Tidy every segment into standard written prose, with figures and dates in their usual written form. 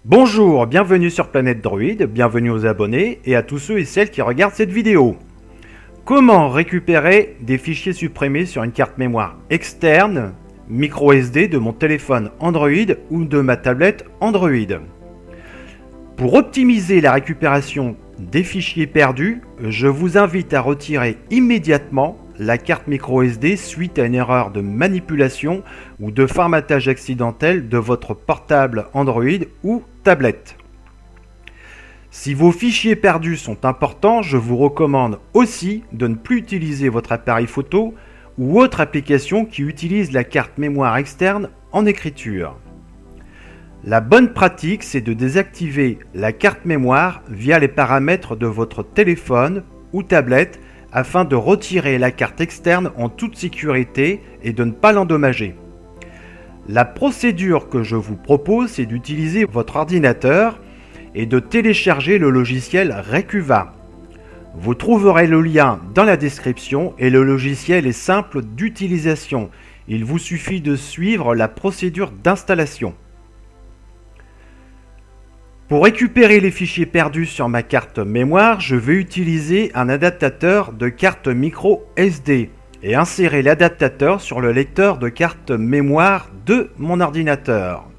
Bonjour, bienvenue sur Planète Droid, bienvenue aux abonnés et à tous ceux et celles qui regardent cette vidéo. Comment récupérer des fichiers supprimés sur une carte mémoire externe, micro SD de mon téléphone Android ou de ma tablette Android? Pour optimiser la récupération des fichiers perdus, je vous invite à retirer immédiatement la carte micro SD suite à une erreur de manipulation ou de formatage accidentel de votre portable Android ou tablette. Si vos fichiers perdus sont importants, je vous recommande aussi de ne plus utiliser votre appareil photo ou autre application qui utilise la carte mémoire externe en écriture. La bonne pratique, c'est de désactiver la carte mémoire via les paramètres de votre téléphone ou tablette afin de retirer la carte externe en toute sécurité et de ne pas l'endommager. La procédure que je vous propose, c'est d'utiliser votre ordinateur et de télécharger le logiciel Recuva. Vous trouverez le lien dans la description et le logiciel est simple d'utilisation. Il vous suffit de suivre la procédure d'installation. Pour récupérer les fichiers perdus sur ma carte mémoire, je vais utiliser un adaptateur de carte micro SD et insérer l'adaptateur sur le lecteur de carte mémoire de mon ordinateur.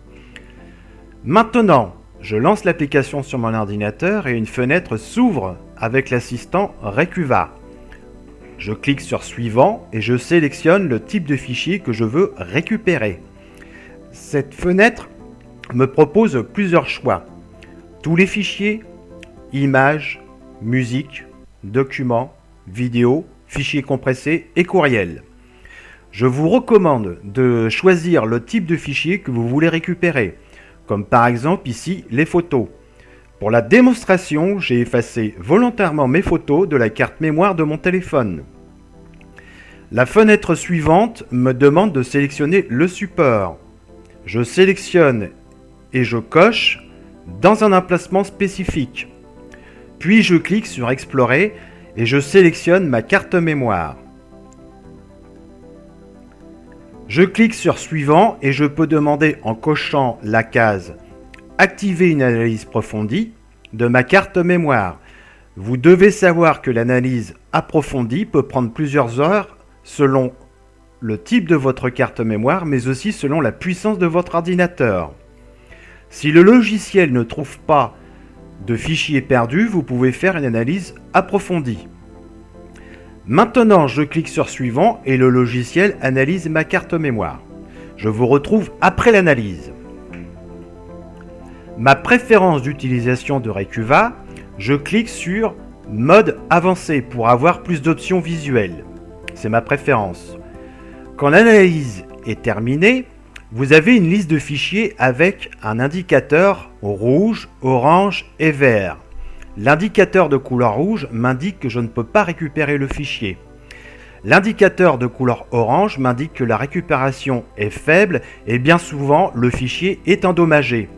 Maintenant, je lance l'application sur mon ordinateur et une fenêtre s'ouvre avec l'assistant Recuva. Je clique sur Suivant et je sélectionne le type de fichier que je veux récupérer. Cette fenêtre me propose plusieurs choix. Tous les fichiers, images, musique, documents, vidéos, fichiers compressés et courriels. Je vous recommande de choisir le type de fichier que vous voulez récupérer, comme par exemple ici les photos. Pour la démonstration, j'ai effacé volontairement mes photos de la carte mémoire de mon téléphone. La fenêtre suivante me demande de sélectionner le support. Je sélectionne et je coche dans un emplacement spécifique. Puis je clique sur Explorer et je sélectionne ma carte mémoire. Je clique sur Suivant et je peux demander en cochant la case Activer une analyse approfondie de ma carte mémoire. Vous devez savoir que l'analyse approfondie peut prendre plusieurs heures selon le type de votre carte mémoire mais aussi selon la puissance de votre ordinateur. Si le logiciel ne trouve pas de fichiers perdus, vous pouvez faire une analyse approfondie. Maintenant, je clique sur Suivant et le logiciel analyse ma carte mémoire. Je vous retrouve après l'analyse. Ma préférence d'utilisation de Recuva, je clique sur Mode avancé pour avoir plus d'options visuelles. C'est ma préférence. Quand l'analyse est terminée, vous avez une liste de fichiers avec un indicateur rouge, orange et vert. L'indicateur de couleur rouge m'indique que je ne peux pas récupérer le fichier. L'indicateur de couleur orange m'indique que la récupération est faible et bien souvent le fichier est endommagé.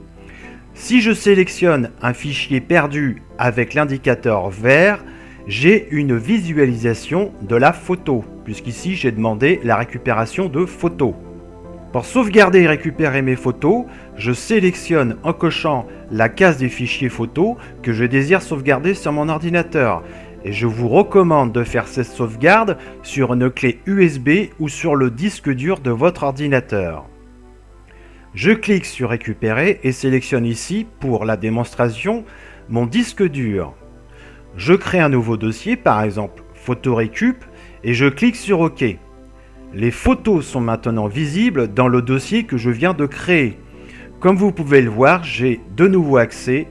Si je sélectionne un fichier perdu avec l'indicateur vert, j'ai une visualisation de la photo, puisqu'ici j'ai demandé la récupération de photos. Pour sauvegarder et récupérer mes photos, je sélectionne en cochant la case des fichiers photos que je désire sauvegarder sur mon ordinateur. Et je vous recommande de faire cette sauvegarde sur une clé USB ou sur le disque dur de votre ordinateur. Je clique sur Récupérer et sélectionne ici, pour la démonstration, mon disque dur. Je crée un nouveau dossier, par exemple Photorécup, et je clique sur OK. Les photos sont maintenant visibles dans le dossier que je viens de créer. Comme vous pouvez le voir, j'ai de nouveau accès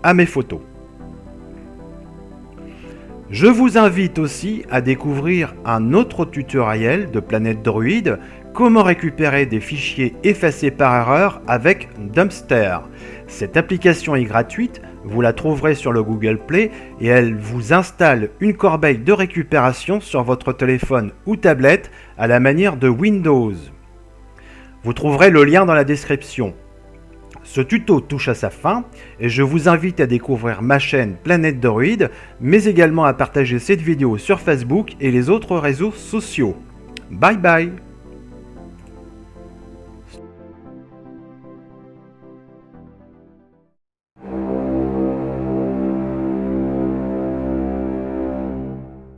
à mes photos. Je vous invite aussi à découvrir un autre tutoriel de Planète Droid, comment récupérer des fichiers effacés par erreur avec Dumpster. Cette application est gratuite, vous la trouverez sur le Google Play et elle vous installe une corbeille de récupération sur votre téléphone ou tablette à la manière de Windows. Vous trouverez le lien dans la description. Ce tuto touche à sa fin et je vous invite à découvrir ma chaîne Planète Droid, mais également à partager cette vidéo sur Facebook et les autres réseaux sociaux. Bye bye!